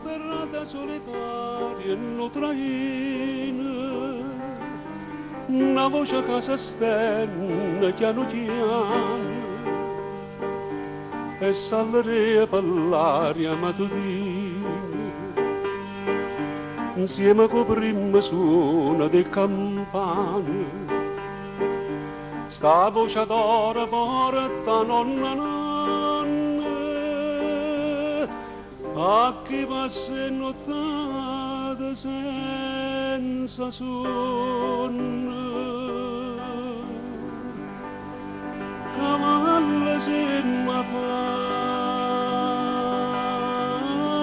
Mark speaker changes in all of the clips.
Speaker 1: strada solitaria non traina, una voce che si stenne piano piano e salre per l'aria mattutina insieme con prima suona delle campane. Sta voce d'oro porta nonna nonna a chi passa nottata senza sonno. Cavallo se ma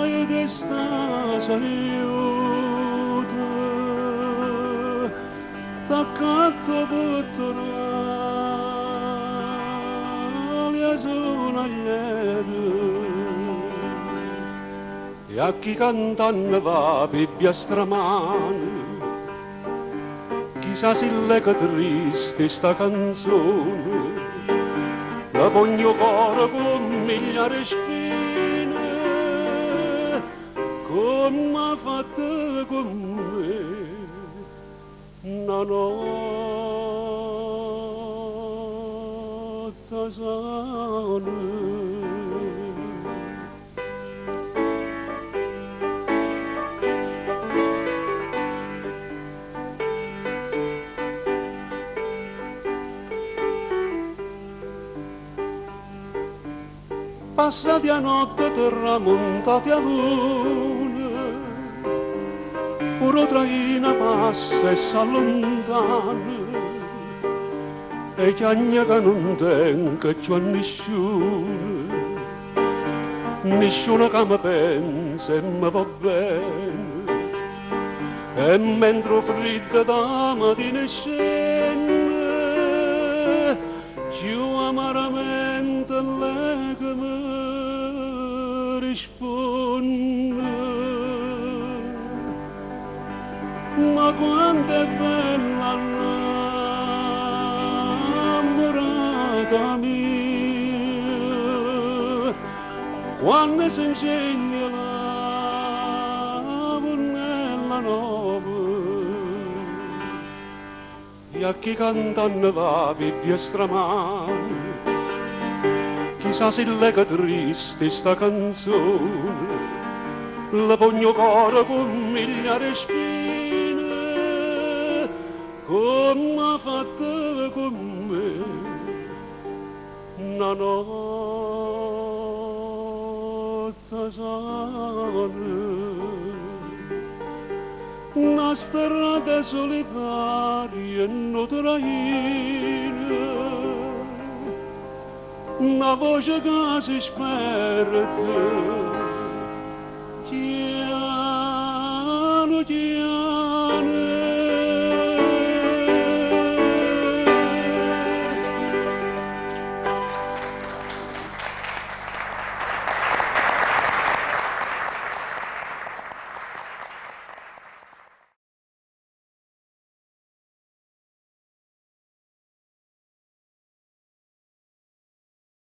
Speaker 1: fai che sta saluta t'accanto pottorale sono lieto e a chi cantano va pibbia stramane chissà se lega triste sta canzone la pogno cuore con migliaia spine come ha fatto con me una notte sana. Passati a notte tramontati a luna, pure traina passa e s'allontana, e chiagna che non tenga più a nessuno, nessuno che mi pensa e mi va bene, e mentre fredda da mattina scende, più amaramente lei che mi risponde. Ma quanto è bella innamorata mia, quando si insegna la ponnella nuova, e a chi cantano va pibbia stramane, chissà se lega triste sta canzone, la pogno cuore con migliaia spine, come ha fatto con me una notte sana. Una strada solitaria non traina, una voce che si sperde